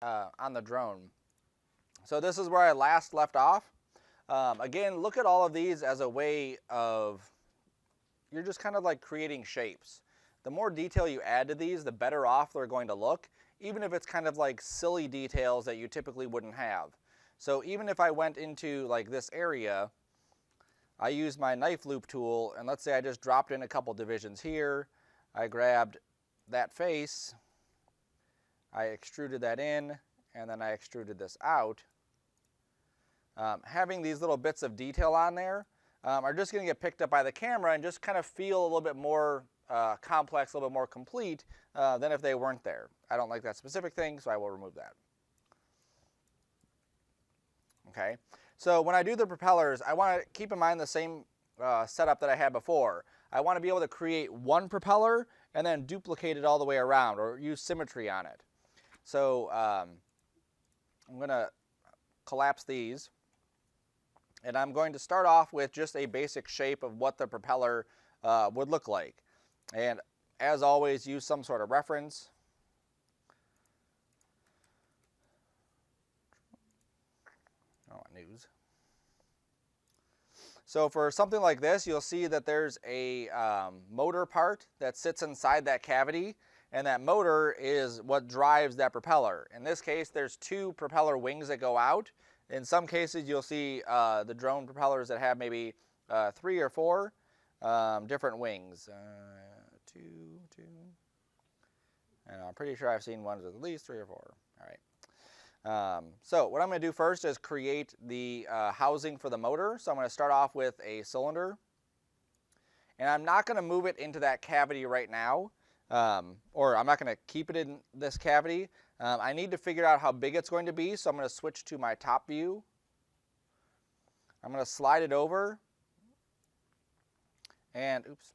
on the drone. So this is where I last left off. Again, look at all of these as a way of, you're just kind of like creating shapes. The more detail you add to these, the better off they're going to look, even if it's kind of like silly details that you typically wouldn't have. So even if I went into like this area, I used my knife loop tool, and let's say I just dropped in a couple divisions here. I grabbed that face, I extruded that in, and then I extruded this out. Having these little bits of detail on there are just going to get picked up by the camera and just kind of feel a little bit more complex, a little bit more complete than if they weren't there. I don't like that specific thing, so I will remove that. Okay, so when I do the propellers, I want to keep in mind the same setup that I had before. I want to be able to create one propeller and then duplicate it all the way around, or use symmetry on it. So I'm going to collapse these, and I'm going to start off with just a basic shape of what the propeller would look like. And as always, use some sort of reference. News. So for something like this, you'll see that there's a motor part that sits inside that cavity, and that motor is what drives that propeller. In this case, there's 2 propeller wings that go out. In some cases, you'll see the drone propellers that have maybe 3 or 4 different wings. 2, and I'm pretty sure I've seen ones with at least 3 or 4. All right. So what I'm going to do first is create the housing for the motor. So I'm going to start off with a cylinder, and I'm not going to move it into that cavity right now, or I'm not going to keep it in this cavity. I need to figure out how big it's going to be, so I'm going to switch to my top view. I'm going to slide it over, and oops,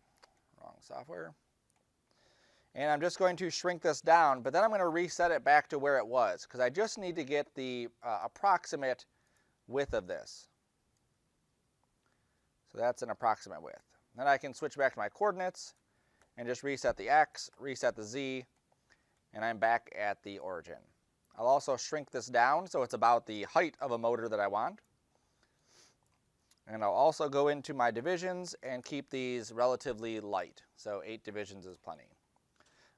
wrong software. And I'm just going to shrink this down, but then I'm going to reset it back to where it was, because I just need to get the approximate width of this. So that's an approximate width. Then I can switch back to my coordinates and just reset the X, reset the Z, and I'm back at the origin. I'll also shrink this down so it's about the height of a motor that I want. And I'll also go into my divisions and keep these relatively light. So 8 divisions is plenty.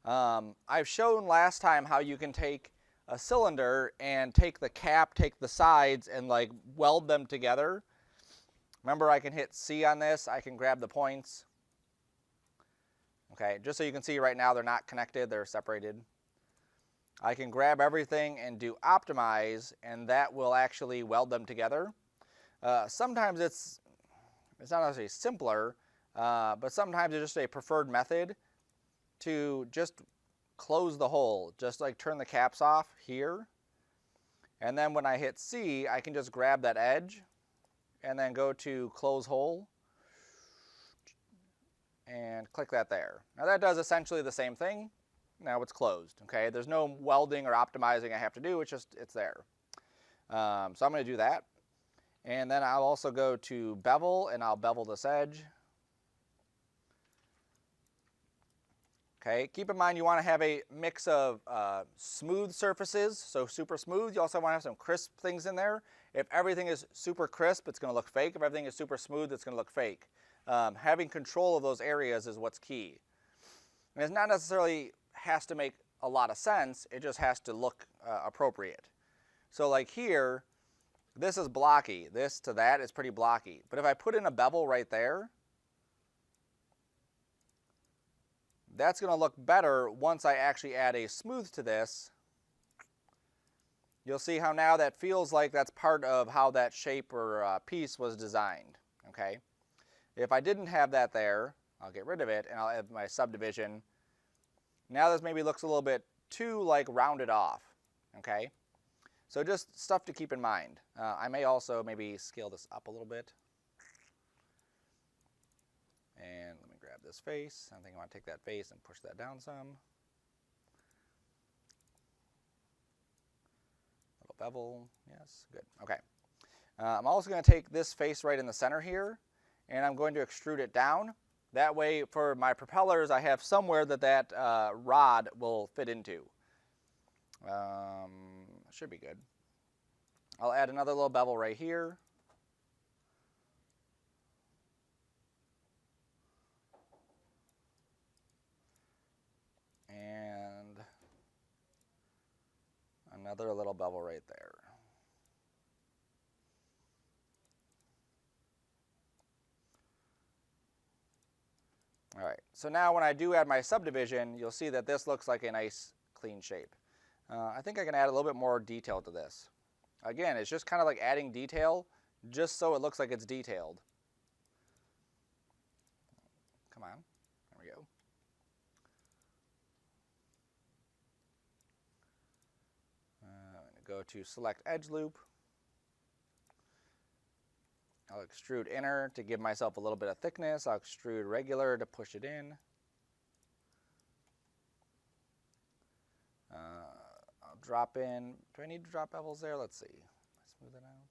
I've shown last time how you can take a cylinder and take the cap, take the sides, and like weld them together. Remember, I can hit C on this, I can grab the points. Okay, just so you can see right now they're not connected, they're separated. I can grab everything and do optimize, and that will actually weld them together. Sometimes it's not necessarily simpler, but sometimes it's just a preferred method to just close the hole, just like turn the caps off here, and then when I hit C, I can just grab that edge and then go to close hole and click that there. Now that does essentially the same thing. Now it's closed. Okay, there's no welding or optimizing I have to do, it's there. So I'm going to do that, and then I'll also go to bevel, and I'll bevel this edge. Okay, keep in mind you want to have a mix of smooth surfaces, so super smooth. You also want to have some crisp things in there. If everything is super crisp, it's going to look fake. If everything is super smooth, it's going to look fake. Having control of those areas is what's key. And it's not necessarily has to make a lot of sense, it just has to look appropriate. So like here, this is blocky. This to that is pretty blocky. But if I put in a bevel right there, that's going to look better once I actually add a smooth to this. You'll see how now that feels like that's part of how that shape or piece was designed. Okay. If I didn't have that there, I'll get rid of it and I'll add my subdivision. Now this maybe looks a little bit too like rounded off. Okay. So just stuff to keep in mind. I may also maybe scale this up a little bit. And let me grab this face. I think I want to take that face and push that down some. Little bevel, yes, good, okay. I'm also going to take this face right in the center here, and I'm going to extrude it down. That way, for my propellers, I have somewhere that rod will fit into. should be good. I'll add another little bevel right here. And another little bevel right there. All right, so now when I do add my subdivision, you'll see that this looks like a nice clean shape. I think I can add a little bit more detail to this. Again, it's just kind of like adding detail just so it looks like it's detailed. Come on, there we go. I'm going to go to select edge loop. I'll extrude inner to give myself a little bit of thickness. I'll extrude regular to push it in. I'll drop in. Do I need to drop bevels there? Let's see. Smooth it out.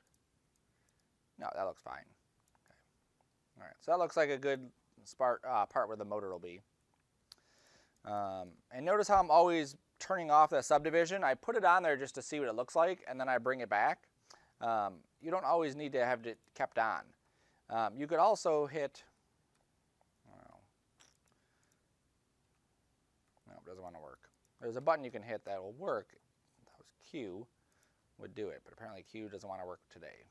No, that looks fine. Okay. All right, so that looks like a good part where the motor will be. And notice how I'm always turning off the subdivision. I put it on there just to see what it looks like, and then I bring it back. You don't always need to have it kept on. You could also hit, no, it doesn't want to work. There's a button you can hit that will work. That was Q, would do it, but apparently Q doesn't want to work today.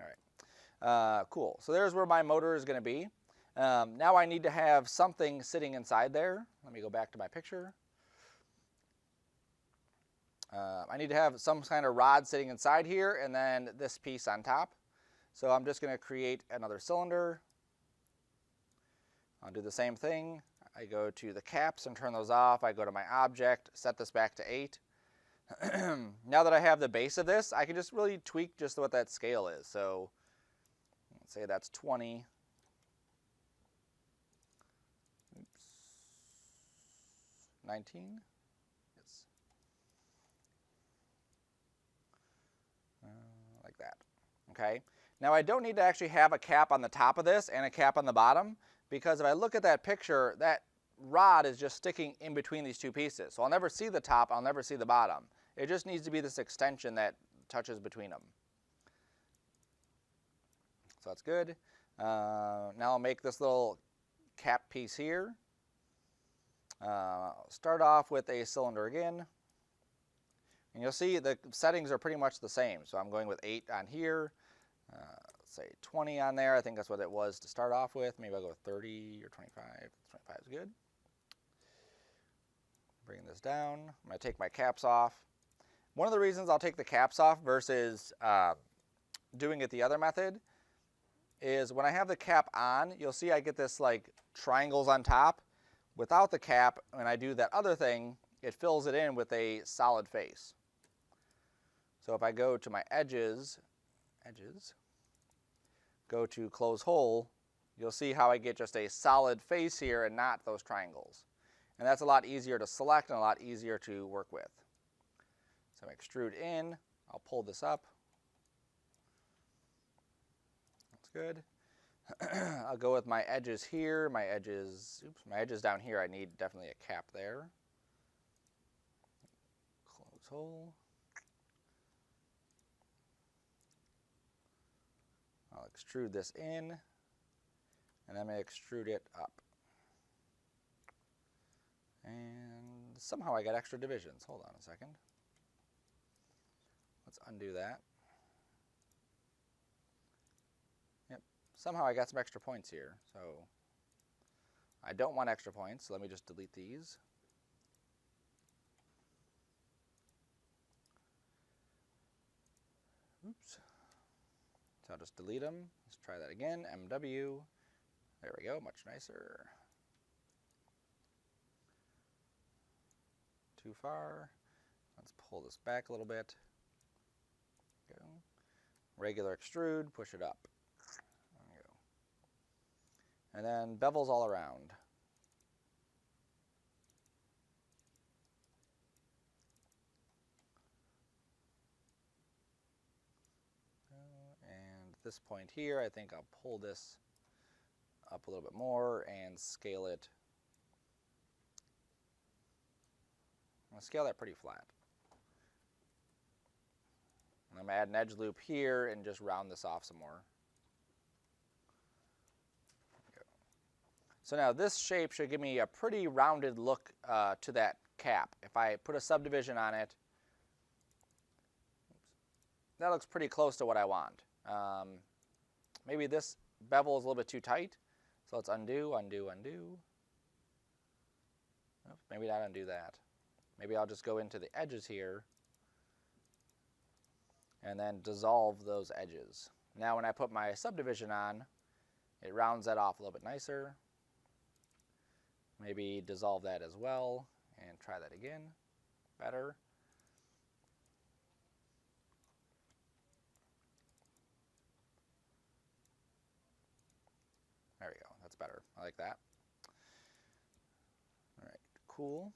All right, cool. So there's where my motor is going to be. Now I need to have something sitting inside there. Let me go back to my picture. I need to have some kind of rod sitting inside here and then this piece on top. So I'm just going to create another cylinder. I'll do the same thing. I go to the caps and turn those off. I go to my object, set this back to 8. Now that I have the base of this, I can just really tweak just what that scale is. So let's say that's 20. Oops. 19. Like that. Okay. Now I don't need to actually have a cap on the top of this and a cap on the bottom, because if I look at that picture, that rod is just sticking in between these two pieces. So I'll never see the top, I'll never see the bottom. It just needs to be this extension that touches between them. So that's good. Now I'll make this little cap piece here. I'll start off with a cylinder again. And you'll see the settings are pretty much the same. So I'm going with 8 on here, let's say 20 on there. I think that's what it was to start off with. Maybe I'll go with 30 or 25. 25 is good. Bring this down. I'm going to take my caps off. One of the reasons I'll take the caps off versus doing it the other method is when I have the cap on, you'll see I get this like triangles on top. Without the cap, when I do that other thing, it fills it in with a solid face. So if I go to my edges, go to close hole, you'll see how I get just a solid face here and not those triangles. And that's a lot easier to select and a lot easier to work with. So I extrude in, I'll pull this up. That's good. I'll go with my edges here, my edges down here, I need definitely a cap there. Close hole. I'll extrude this in, and I'm going to extrude it up. And somehow I got extra divisions. Hold on a second. Let's undo that. Yep, somehow I got some extra points here. So I don't want extra points, so let me just delete these. Oops. So I'll just delete them. Let's try that again. MW. There we go, much nicer. Too far. Let's pull this back a little bit. Go. Regular extrude, push it up. There we go. And then bevels all around. This point here, I think I'll pull this up a little bit more and scale it. I'm going to scale that pretty flat. I'm going to add an edge loop here and just round this off some more. So now this shape should give me a pretty rounded look to that cap. If I put a subdivision on it, that looks pretty close to what I want. Maybe this bevel is a little bit too tight, so let's undo, undo, undo. Oops, maybe not undo that. Maybe I'll just go into the edges here and then dissolve those edges. Now when I put my subdivision on, it rounds that off a little bit nicer. Maybe dissolve that as well and try that again. Better. There we go. That's better. I like that. All right, cool.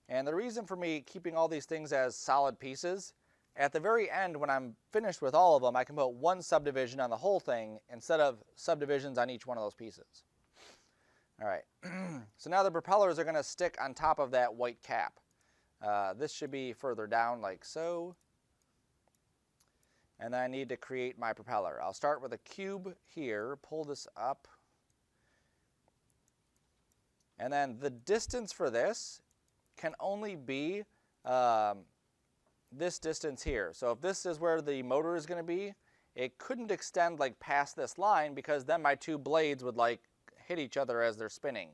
And the reason for me keeping all these things as solid pieces, at the very end when I'm finished with all of them, I can put one subdivision on the whole thing instead of subdivisions on each one of those pieces. All right, so now the propellers are going to stick on top of that white cap. This should be further down like so. And then I need to create my propeller. I'll start with a cube here, pull this up. And then the distance for this can only be this distance here. So if this is where the motor is going to be, it couldn't extend like past this line because then my two blades would like hit each other as they're spinning.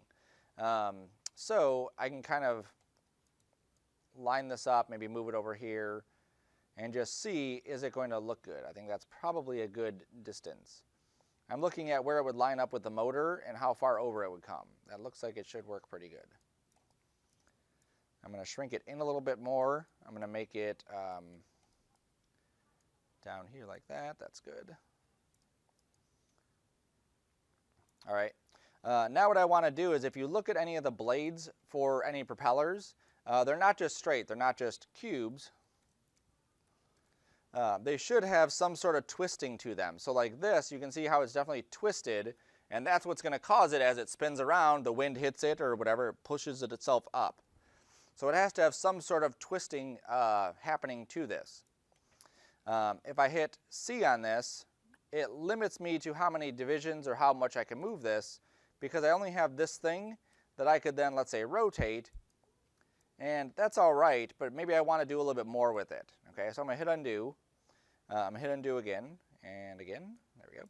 So I can kind of line this up, maybe move it over here, and just see, is it going to look good? I think that's probably a good distance. I'm looking at where it would line up with the motor and how far over it would come. That looks like it should work pretty good. I'm going to shrink it in a little bit more. I'm going to make it down here like that. That's good. All right. Now what I want to do is if you look at any of the blades for any propellers, they're not just straight. They're not just cubes. They should have some sort of twisting to them. So like this, you can see how it's definitely twisted, and that's what's going to cause it as it spins around, the wind hits it or whatever, it pushes it itself up. So it has to have some sort of twisting happening to this. If I hit C on this, it limits me to how many divisions or how much I can move this, because I only have this thing that I could then, let's say, rotate, and that's all right, but maybe I want to do a little bit more with it. Okay, so I'm going to hit undo. I'm going to hit undo again and again. There we go.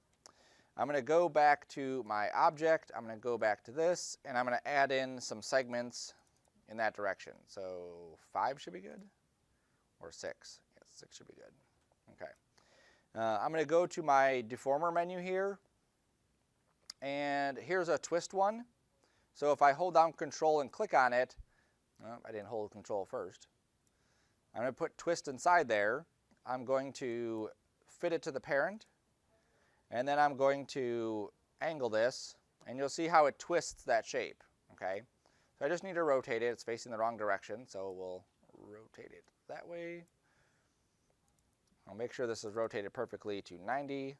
I'm going to go back to my object. I'm going to go back to this, and I'm going to add in some segments in that direction. So 5 should be good, or 6. Yes, 6 should be good. Okay. I'm going to go to my deformer menu here, and here's a twist one. So if I hold down Control and click on it, I didn't hold Control first. I'm going to put twist inside there. I'm going to fit it to the parent, and then I'm going to angle this, and you'll see how it twists that shape. Okay, so I just need to rotate it. It's facing the wrong direction, so we'll rotate it that way. I'll make sure this is rotated perfectly to 90.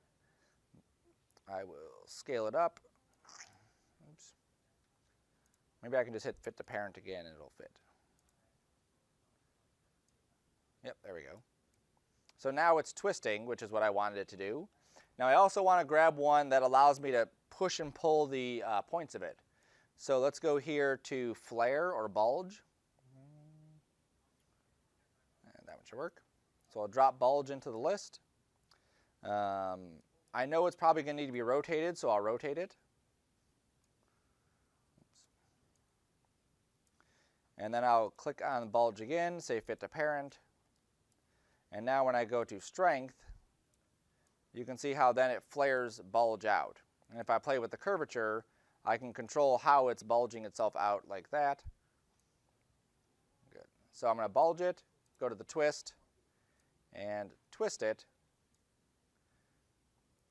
I will scale it up. Oops. Maybe I can just hit fit to parent again and it'll fit. Yep, there we go. So now it's twisting, which is what I wanted it to do. Now I also want to grab one that allows me to push and pull the points of it. So let's go here to flare or bulge. And that one should work. So I'll drop bulge into the list. I know it's probably going to need to be rotated, so I'll rotate it. Oops. And then I'll click on bulge again, say fit to parent. And now when I go to strength, you can see how then it flares bulge out. And if I play with the curvature, I can control how it's bulging itself out like that. Good. So I'm going to bulge it, go to the twist, and twist it.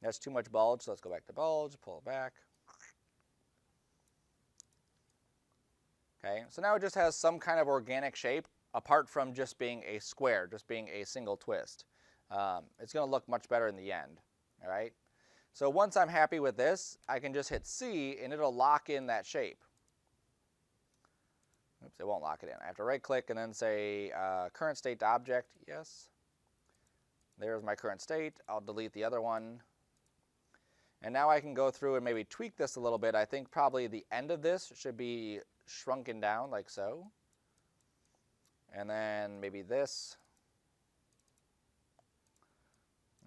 That's too much bulge, so let's go back to bulge, pull it back. Okay, so now it just has some kind of organic shape apart from just being a square, just being a single twist. It's going to look much better in the end. All right. So once I'm happy with this, I can just hit C and it'll lock in that shape. Oops, it won't lock it in. I have to right click and then say current state to object, yes. There's my current state. I'll delete the other one. And now I can go through and maybe tweak this a little bit. I think probably the end of this should be shrunken down like so. And then maybe this.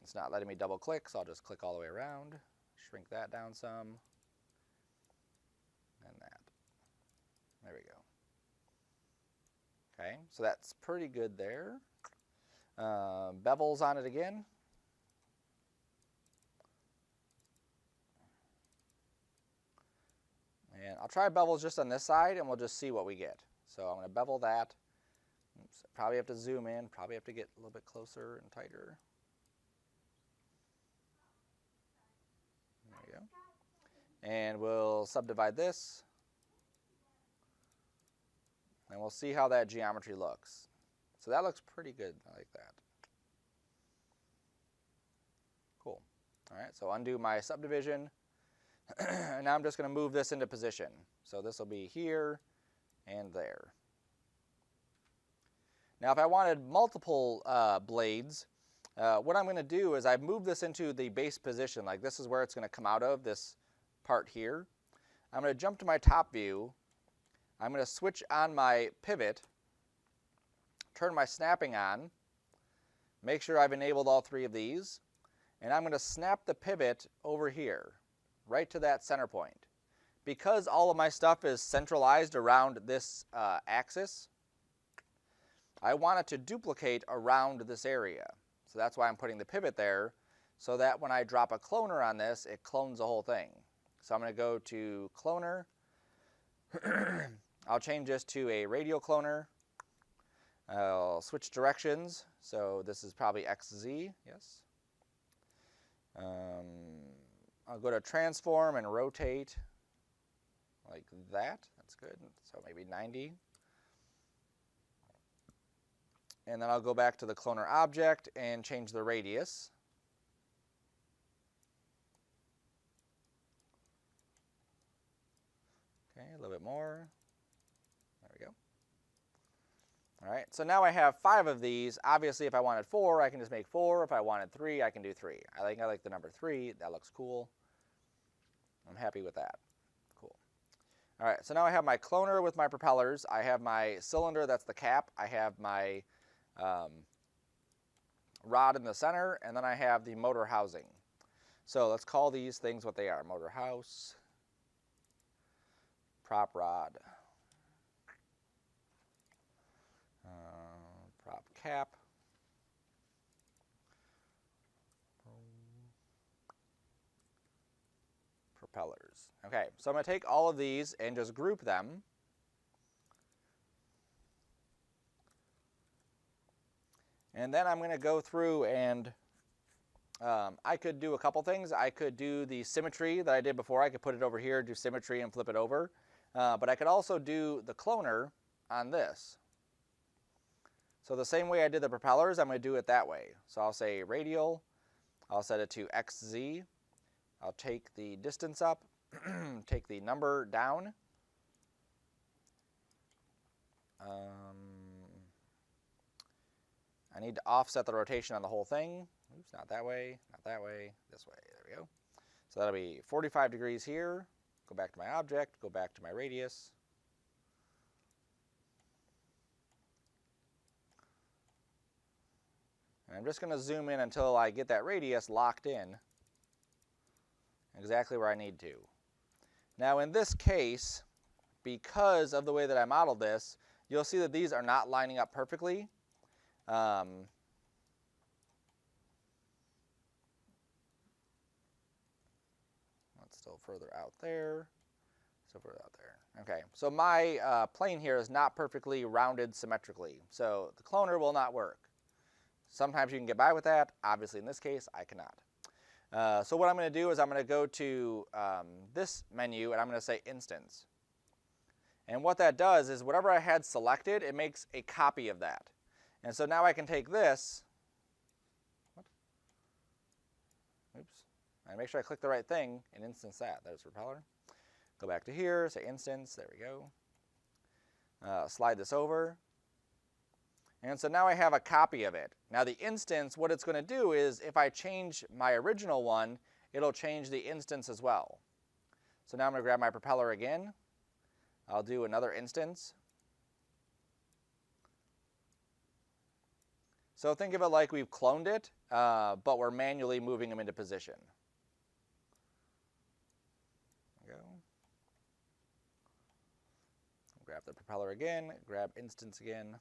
It's not letting me double click, so I'll just click all the way around. Shrink that down some. And that. There we go. Okay, so that's pretty good there. Bevels on it again. And I'll try bevels just on this side, and we'll just see what we get. So I'm going to bevel that. Oops, probably have to zoom in, probably have to get a little bit closer and tighter. There we go. And we'll subdivide this. And we'll see how that geometry looks. So that looks pretty good. I like that. Cool. All right, so undo my subdivision. And now I'm just going to move this into position. So this will be here and there. Now if I wanted multiple blades, what I'm going to do is I've moved this into the base position. Like this is where it's going to come out of, this part here. I'm going to jump to my top view. I'm going to switch on my pivot, turn my snapping on, make sure I've enabled all three of these, and I'm going to snap the pivot over here, right to that center point. Because all of my stuff is centralized around this axis, I want it to duplicate around this area. So that's why I'm putting the pivot there, so that when I drop a cloner on this, it clones the whole thing. So I'm going to go to cloner. I'll change this to a radial cloner. I'll switch directions. So this is probably XZ, yes. I'll go to transform and rotate like that. That's good. So maybe 90. And then I'll go back to the cloner object and change the radius. Okay, a little bit more. There we go. All right, so now I have 5 of these. Obviously, if I wanted 4, I can just make 4. If I wanted 3, I can do 3. I like the number 3. That looks cool. I'm happy with that. Cool. All right, so now I have my cloner with my propellers. I have my cylinder, that's the cap. I have my rod in the center, and then I have the motor housing. So let's call these things what they are. Motor house, prop rod, prop cap, propellers. Okay, so I'm going to take all of these and just group them. And then I'm going to go through and I could do a couple things. I could do the symmetry that I did before. I could put it over here, do symmetry, and flip it over. But I could also do the cloner on this. So the same way I did the propellers, I'm going to do it that way. So I'll say radial. I'll set it to XZ. I'll take the distance up, take the number down. I need to offset the rotation on the whole thing. Oops, not that way, not that way, this way. There we go. So that'll be 45 degrees here. Go back to my object, go back to my radius. And I'm just going to zoom in until I get that radius locked in exactly where I need to. Now in this case, because of the way that I modeled this, you'll see that these are not lining up perfectly. That's still further out there, still further out there. Okay, so my plane here is not perfectly rounded symmetrically, so the cloner will not work. Sometimes you can get by with that. Obviously in this case, I cannot. So what I'm going to do is I'm going to go to this menu and I'm going to say instance. And what that does is whatever I had selected, it makes a copy of that. And so now I can take this, oops, and make sure I click the right thing and instance that. There's propeller. Go back to here, say instance, there we go. Slide this over. And so now I have a copy of it. Now the instance, what it's going to do is if I change my original one, it'll change the instance as well. So now I'm going to grab my propeller again. I'll do another instance. So think of it like we've cloned it, but we're manually moving them into position. There we go. Grab the propeller again, grab instance again.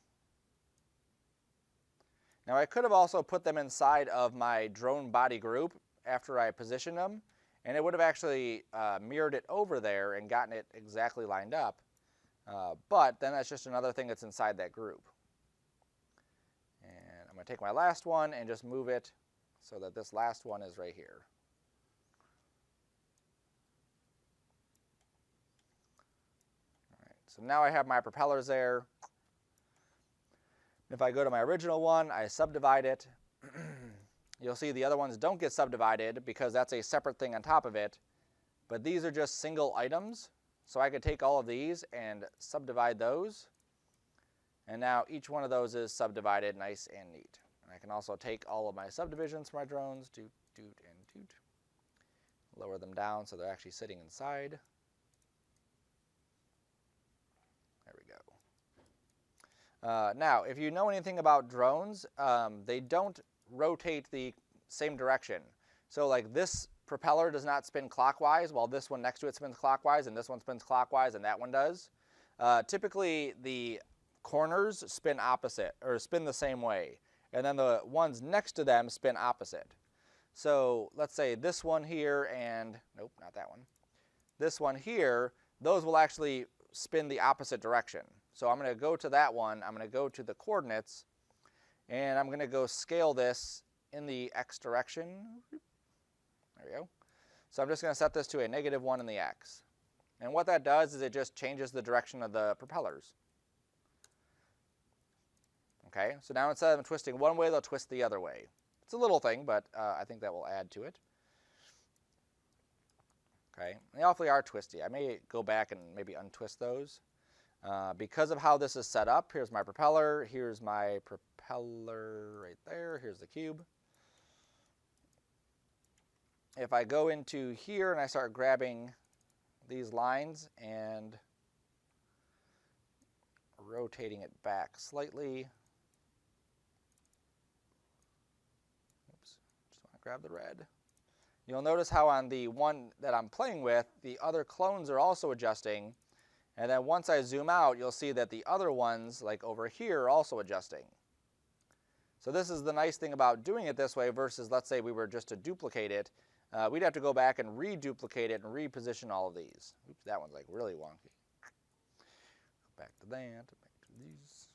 Now I could have also put them inside of my drone body group after I positioned them, and it would have actually mirrored it over there and gotten it exactly lined up. But then that's just another thing that's inside that group. And I'm going to take my last one and just move it so that this last one is right here. All right, so now I have my propellers there. If I go to my original one, I subdivide it. You'll see the other ones don't get subdivided because that's a separate thing on top of it. But these are just single items. So I could take all of these and subdivide those. And now each one of those is subdivided nice and neat. And I can also take all of my subdivisions for my drones, doot, doot, and doot. Lower them down so they're actually sitting inside. There we go. Now, if you know anything about drones, they don't rotate the same direction. So like this propeller does not spin clockwise, while this one next to it spins clockwise, and this one spins clockwise, and that one does. Typically, the corners spin opposite, or spin the same way, and then the ones next to them spin opposite. So let's say this one here and, nope, not that one. This one here, those will actually spin the opposite direction. So I'm going to go to that one, I'm going to go to the coordinates, and I'm going to go scale this in the x direction. There we go. So I'm just going to set this to a -1 in the x. And what that does is it just changes the direction of the propellers. Okay, so now instead of them twisting one way, they'll twist the other way. It's a little thing, but I think that will add to it. Okay, they awfully are twisty. I may go back and maybe untwist those. Because of how this is set up, here's my propeller right there, here's the cube. If I go into here and I start grabbing these lines and rotating it back slightly, oops, just want to grab the red. You'll notice how on the one that I'm playing with, the other clones are also adjusting. And then once I zoom out, you'll see that the other ones, like over here, are also adjusting. So this is the nice thing about doing it this way versus, let's say we were just to duplicate it. We'd have to go back and reduplicate it and reposition all of these. Oops, that one's like really wonky. Go back to that, back to these.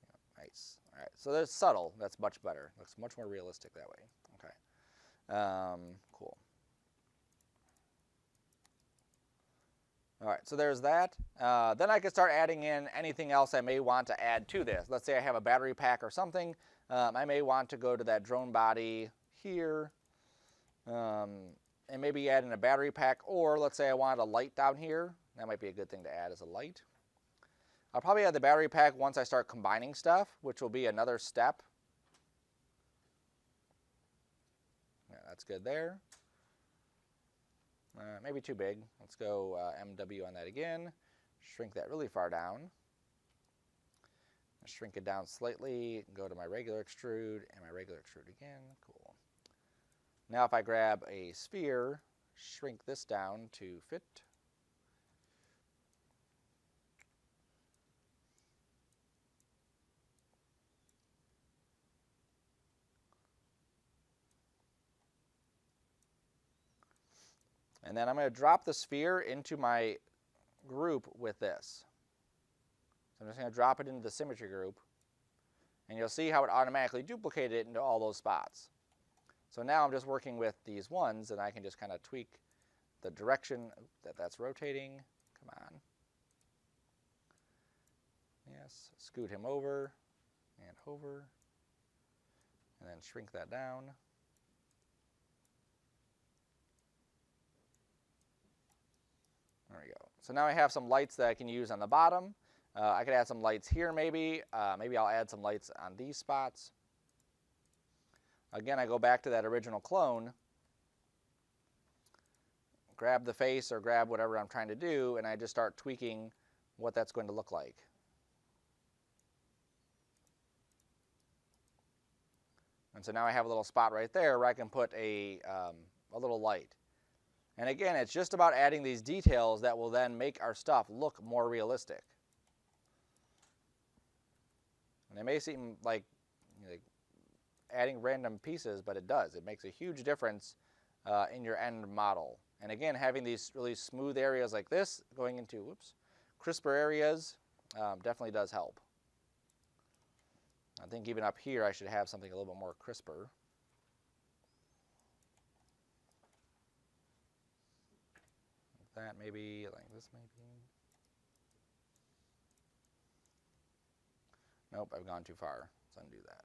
Yeah, nice. All right, so there's subtle. That's much better. Looks much more realistic that way. Okay. Cool. All right, so there's that. Then I can start adding in anything else I may want to add to this. Let's say I have a battery pack or something. I may want to go to that drone body here and maybe add in a battery pack, or let's say I wanted a light down here. That might be a good thing to add as a light. I'll probably add the battery pack once I start combining stuff, which will be another step. Yeah, that's good there. Maybe too big. Let's go MW on that again. Shrink that really far down. Shrink it down slightly. Go to my regular extrude and my regular extrude again. Cool. Now if I grab a sphere, shrink this down to fit. And then I'm going to drop the sphere into my group with this. So I'm just going to drop it into the symmetry group. And you'll see how it automatically duplicated it into all those spots. So now I'm just working with these ones, and I can just kind of tweak the direction that that's rotating. Come on. Yes, scoot him over and over. And then shrink that down. There we go. So now I have some lights that I can use on the bottom. I could add some lights here maybe. Maybe I'll add some lights on these spots. Again, I go back to that original clone, grab the face or grab whatever I'm trying to do, and I just start tweaking what that's going to look like. And so now I have a little spot right there where I can put a little light. And again, it's just about adding these details that will then make our stuff look more realistic. And it may seem like adding random pieces, but it does. It makes a huge difference in your end model. And again, having these really smooth areas like this going into crisper areas definitely does help. I think even up here I should have something a little bit more crisper. Like that maybe, like this maybe. Nope, I've gone too far. Let's undo that.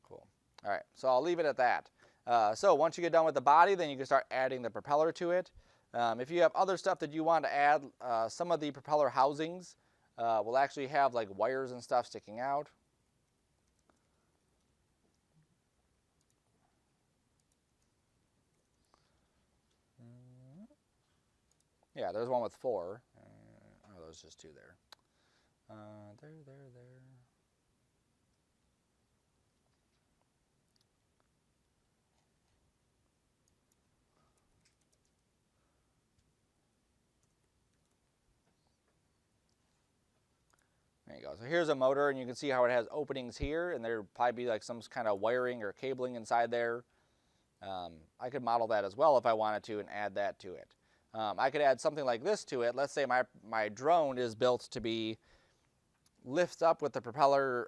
Cool. All right, so I'll leave it at that. So once you get done with the body, then you can start adding the propeller to it. If you have other stuff that you want to add, some of the propeller housings will actually have like wires and stuff sticking out. Yeah, there's one with 4. Oh, there's just 2 there. There. There you go. So here's a motor, and you can see how it has openings here, and there'd probably be like some kind of wiring or cabling inside there. I could model that as well if I wanted to and add that to it. I could add something like this to it. Let's say my drone is built to be lifts up with the propeller,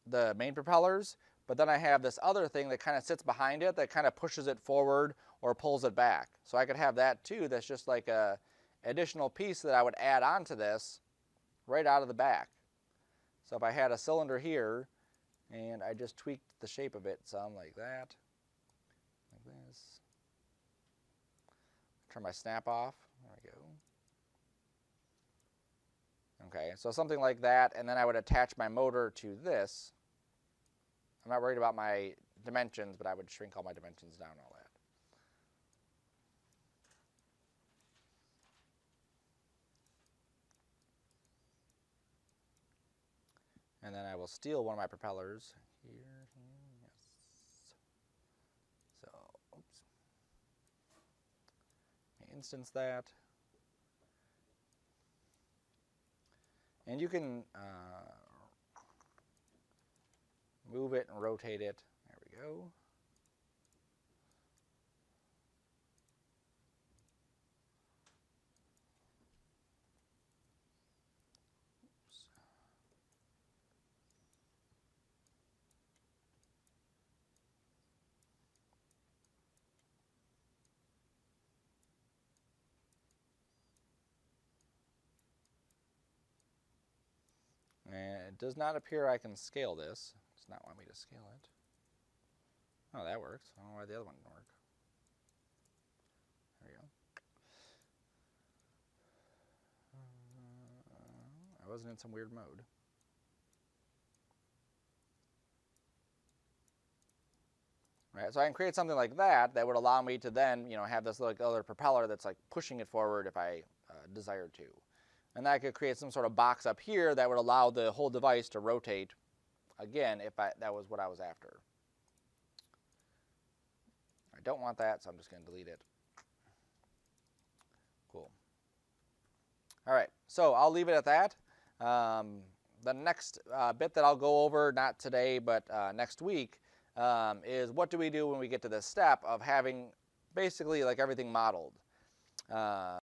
the main propellers, but then I have this other thing that kind of sits behind it that kind of pushes it forward or pulls it back. So I could have that too. That's just like a additional piece that I would add onto this right out of the back. So if I had a cylinder here and I just tweaked the shape of it some like that, like this. Turn my snap off. There we go. Okay, so something like that, and then I would attach my motor to this. I'm not worried about my dimensions, but I would shrink all my dimensions down and all that. And then I will steal one of my propellers here, yes. So, oops. Instance that. And you can move it and rotate it. There we go. Oops. And it does not appear I can scale this. It does not want me to scale it. Oh, that works. I don't know why the other one didn't work. There we go. I wasn't in some weird mode. Right, so I can create something like that that would allow me to then, have this like other propeller that's like pushing it forward if I desired to. And I could create some sort of box up here that would allow the whole device to rotate, again, if that was what I was after. I don't want that, so I'm just going to delete it. Cool. All right, so I'll leave it at that. The next bit that I'll go over, not today, but next week, is what do we do when we get to this step of having basically like everything modeled.